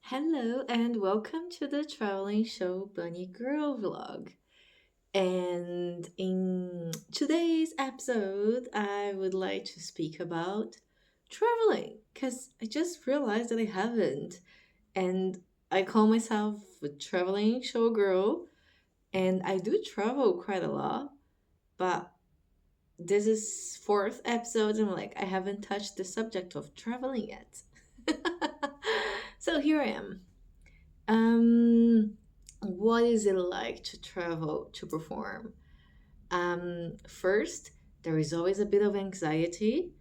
Hello and welcome to the traveling show Bunny Girl vlog. And in today's episode, I would like to speak about traveling because I just realized that I haven't. And I call myself a traveling show girl, and I do travel quite a lot, but this is fourth episode, and I'm like, I haven't touched the subject of traveling yet. So here I am. Um, what is it like to travel to perform? First, there is always a bit of anxiety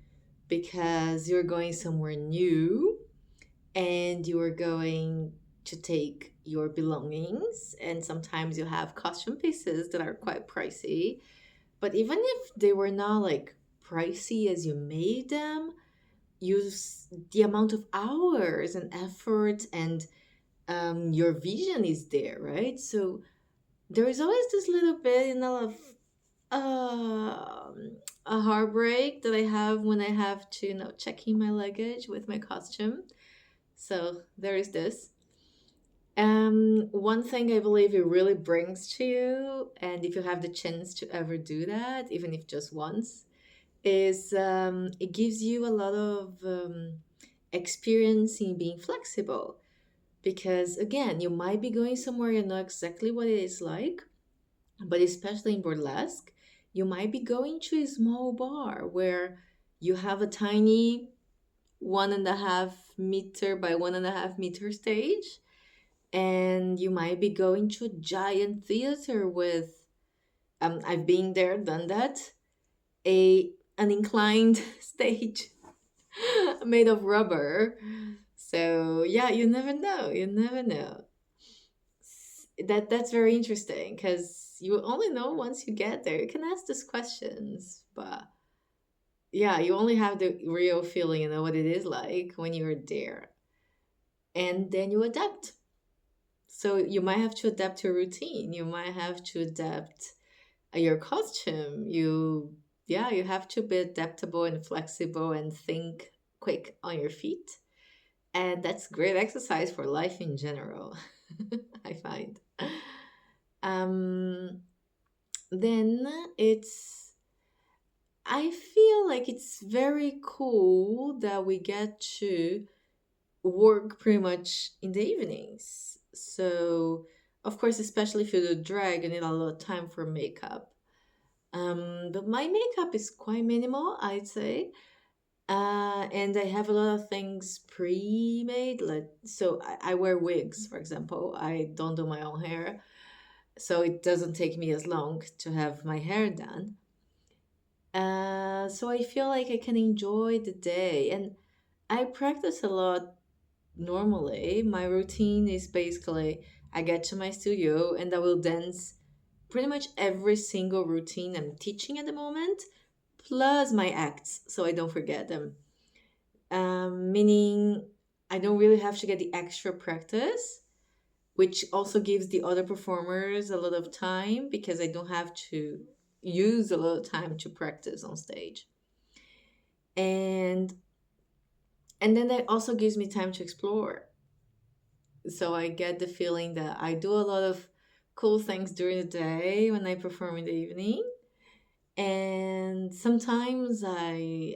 because you're going somewhere new and you are going to take your belongings, and sometimes you have costume pieces that are quite pricey. But even if they were not like pricey as you made them, the amount of hours and effort and your vision is there, right? So there is always this little bit, of a heartbreak that I have when I have to, check in my luggage with my costume. So there is this. One thing I believe it really brings to you, and if you have the chance to ever do that, even if just once, is it gives you a lot of experience in being flexible because again you might be going somewhere you know exactly what it is like, but especially in burlesque you might be going to a small bar where you have a tiny 1.5 meter by 1.5 meter stage, and you might be going to a giant theater with I've been there, done that, a an inclined stage made of rubber. So yeah, you never know, that's very interesting because you only know once you get there. You can ask these questions, but yeah, you only have the real feeling, what it is like when you're there. And then you adapt. So you might have to adapt your routine. You might have to adapt your costume. Yeah, you have to be adaptable and flexible and think quick on your feet. And that's great exercise for life in general, I find. Um, then it's I feel like it's very cool that we get to work pretty much in the evenings. So, of course, especially if you do drag, you need a lot of time for makeup. But my makeup is quite minimal, I'd say. And I have a lot of things pre-made. Like, so I wear wigs, for example. I don't do my own hair, so it doesn't take me as long to have my hair done. So I feel like I can enjoy the day, and I practice a lot normally. My routine is basically I get to my studio and I will dance pretty much every single routine I'm teaching at the moment, plus my acts, so I don't forget them. Meaning I don't really have to get the extra practice, which also gives the other performers a lot of time because I don't have to use a lot of time to practice on stage. And and then that also gives me time to explore. So I get the feeling that I do a lot of cool things during the day when I perform in the evening, and sometimes I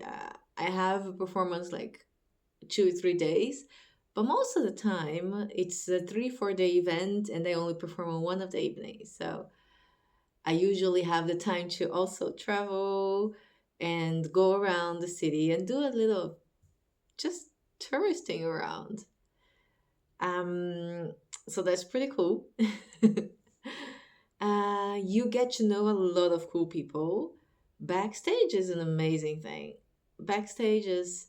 have a performance like 2 3 days, but most of the time it's a 3 4 day event, and I only perform on one of the evenings. So I usually have the time to also travel and go around the city and do a little just touristing around. Um, so that's pretty cool. You get to know a lot of cool people. Backstage is an amazing thing. Backstage is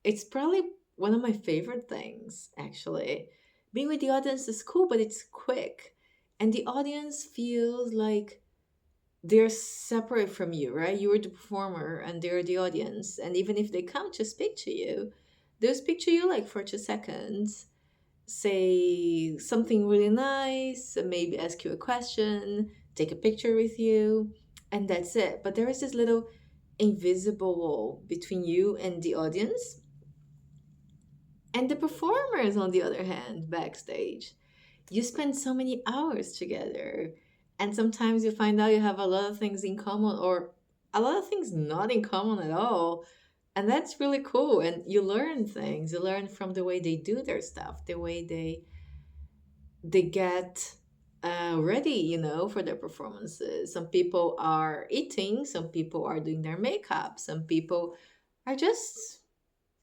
it's probably one of my favorite things, actually. Being with the audience is cool, but it's quick. And the audience feels like they're separate from you, right? You're the performer and they're the audience. And even if they come to speak to you, they'll speak to you like for 2 seconds, say something really nice, maybe ask you a question, take a picture with you, and that's it. But there is this little invisible wall between you and the audience, And the performers, on the other hand, backstage, you spend so many hours together. And sometimes you find out you have a lot of things in common or a lot of things not in common at all. And that's really cool. And you learn things. You learn from the way they do their stuff, the way they get ready, for their performances. Some people are eating, some people are doing their makeup, some people are just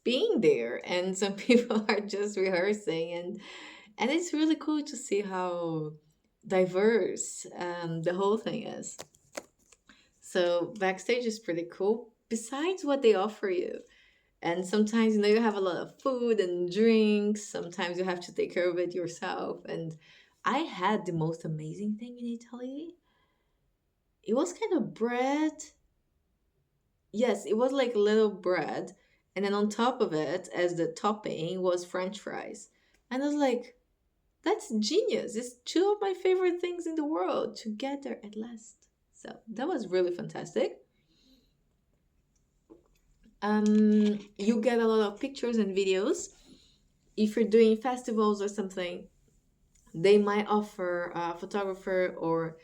being there, and some people are just rehearsing. And it's really cool to see how diverse the whole thing is. So backstage is pretty cool. Besides what they offer you, and sometimes you have a lot of food and drinks. Sometimes you have to take care of it yourself. And I had the most amazing thing in Italy. It was kind of bread. Yes, it was like little bread, and then on top of it, as the topping, was French fries. And I was like, that's genius. It's two of my favorite things in the world together at last. So that was really fantastic. You get a lot of pictures and videos. If you're doing festivals or something, they might offer a photographer or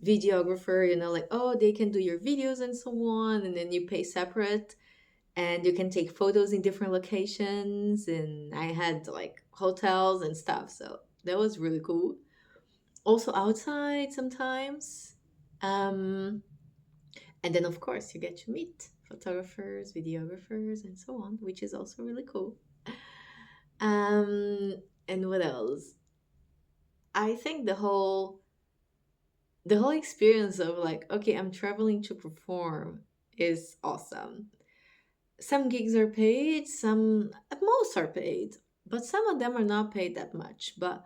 videographer, like, oh, they can do your videos and so on, and then you pay separate, and you can take photos in different locations. And I had like hotels and stuff, so that was really cool. Also outside sometimes. Um, and then, of course, you get to meet photographers, videographers, and so on, which is also really cool. Um, and what else? I think the whole experience of like, okay, I'm traveling to perform is awesome. Some gigs are paid, some at most are paid, but some of them are not paid that much. But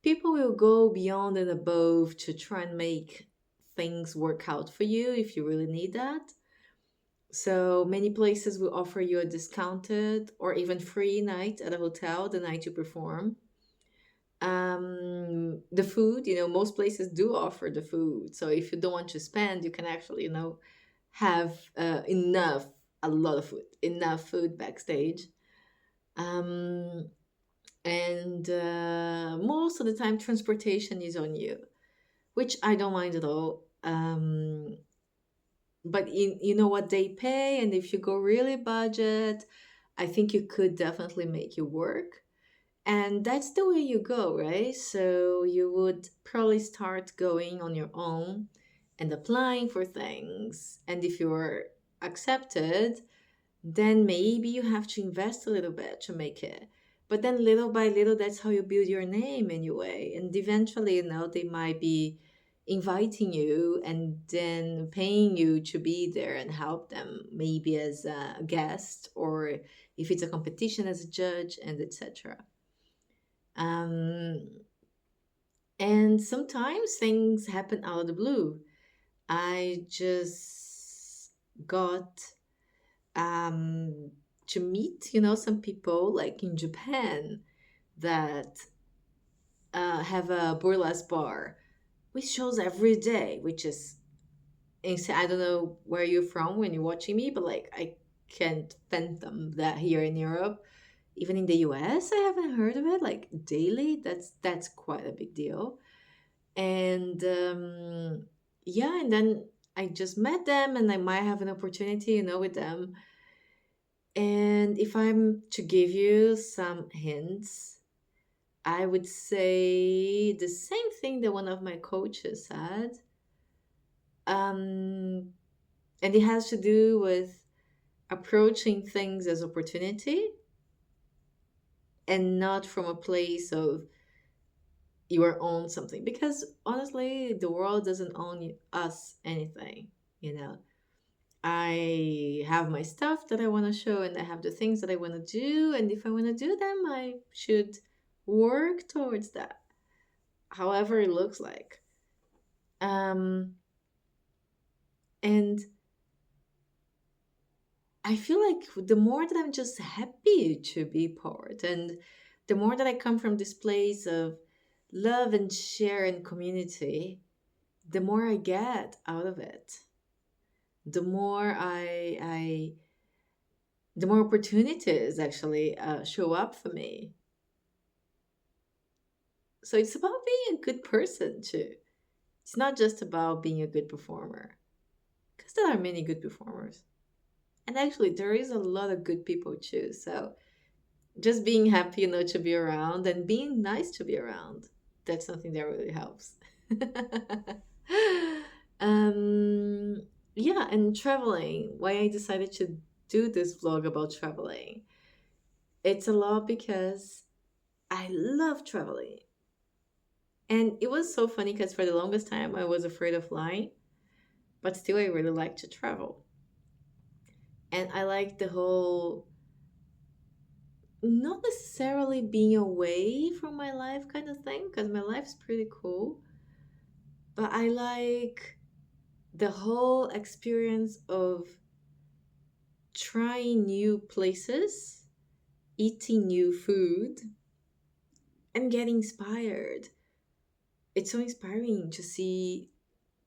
people will go beyond and above to try and make things work out for you if you really need that. So many places will offer you a discounted or even free night at a hotel the night you perform. The food, most places do offer the food. So if you don't want to spend, you can actually, have a lot of food, enough food backstage. Um, and most of the time, transportation is on you, which I don't mind at all. But you know what they pay, and if you go really budget, I think you could definitely make it work. And that's the way you go, right? So you would probably start going on your own and applying for things. And if you're accepted, then maybe you have to invest a little bit to make it. But then little by little, that's how you build your name anyway. And eventually, they might be inviting you and then paying you to be there and help them, maybe as a guest, or if it's a competition, as a judge, and etc. Um, and sometimes things happen out of the blue. I just got um, to meet, some people like in Japan that have a burlesque bar, which shows every day, which is insane. I don't know where you're from when you're watching me, but like I can't fathom that here in Europe. Even in the US, I haven't heard of it like daily. That's quite a big deal. And yeah, and then I just met them, and I might have an opportunity, with them. And if I'm to give you some hints, I would say the same thing that one of my coaches said. Um, and it has to do with approaching things as opportunity and not from a place of you are own something. Because honestly, the world doesn't own us anything, you know. I have my stuff that I want to show, and I have the things that I want to do. And if I want to do them, I should work towards that, however it looks like. Um, and I feel like the more that I'm just happy to be part, and the more that I come from this place of love and share and community, the more I get out of it. The more I the more opportunities actually show up for me. So it's about being a good person too. It's not just about being a good performer, because there are many good performers. And actually, there is a lot of good people too. So just being happy, to be around and being nice to be around. That's something that really helps. um, yeah, and traveling. Why I decided to do this vlog about traveling. It's a lot because I love traveling. And it was so funny because for the longest time I was afraid of flying, but still I really like to travel. And I like the whole not necessarily being away from my life kind of thing because my life's pretty cool, but I like the whole experience of trying new places, eating new food, and getting inspired. It's so inspiring to see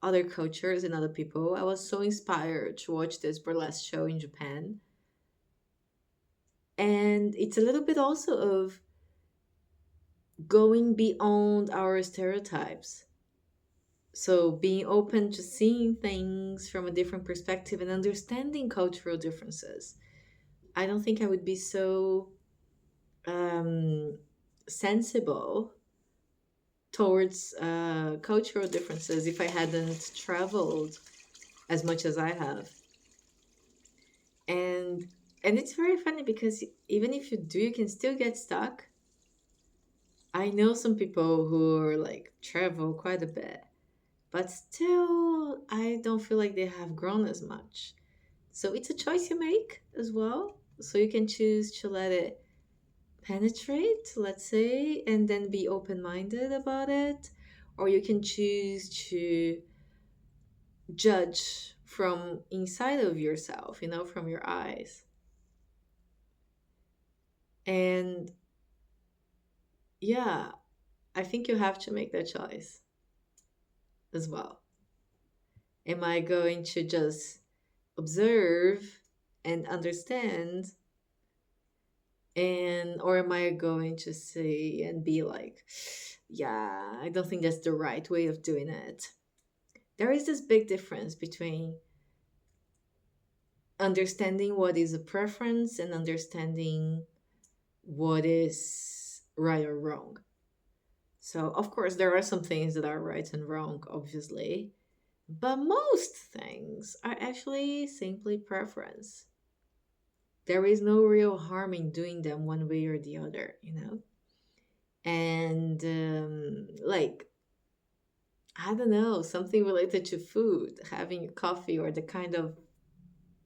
other cultures and other people. I was so inspired to watch this burlesque show in Japan. And it's a little bit also of going beyond our stereotypes. So being open to seeing things from a different perspective and understanding cultural differences. I don't think I would be so um, sensible towards cultural differences if I hadn't traveled as much as I have. And it's very funny because even if you do, you can still get stuck. I know some people who are like travel quite a bit, but still I don't feel like they have grown as much. So it's a choice you make as well. So you can choose to let it penetrate, let's say, and then be open minded about it. Or you can choose to judge from inside of yourself, from your eyes. And yeah, I think you have to make that choice as well. Am I going to just observe and understand, and or am I going to see and be like, yeah, I don't think that's the right way of doing it. There is this big difference between understanding what is a preference and understanding what is right or wrong. So of course there are some things that are right and wrong, obviously, but most things are actually simply preference. There is no real harm in doing them one way or the other. And like, I don't know, something related to food, having a coffee or the kind of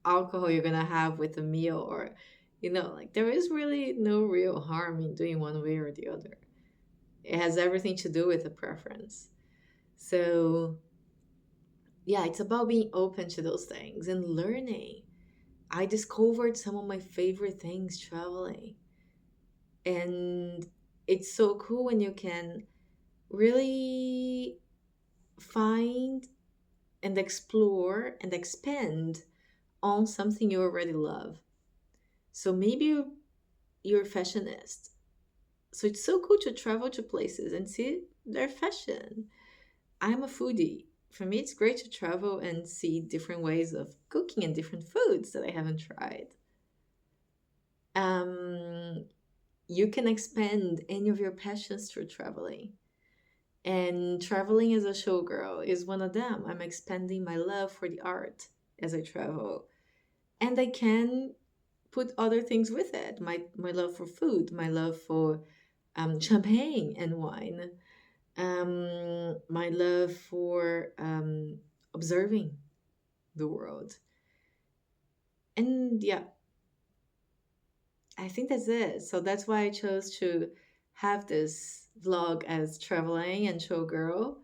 alcohol you're gonna have with a meal, or like, there is really no real harm in doing one way or the other. It has everything to do with a preference. So yeah, it's about being open to those things and learning. I discovered some of my favorite things traveling. And it's so cool when you can really find and explore and expand on something you already love. So maybe you're a fashionist. So it's so cool to travel to places and see their fashion. I'm a foodie. For me, it's great to travel and see different ways of cooking and different foods that I haven't tried. Um, you can expand any of your passions through traveling. And traveling as a showgirl is one of them. I'm expanding my love for the art as I travel. And I can put other things with it, my love for food, my love for champagne and wine, my love for observing the world. And yeah, I think that's it. So that's why I chose to have this vlog as traveling and showgirl.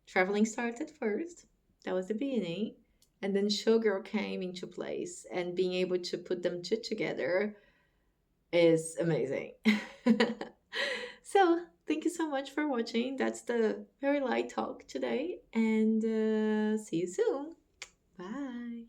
Traveling started first, that was the beginning. And then showgirl came into place, and being able to put them two together is amazing. So, thank you so much for watching. That's the very light talk today, and see you soon. Bye.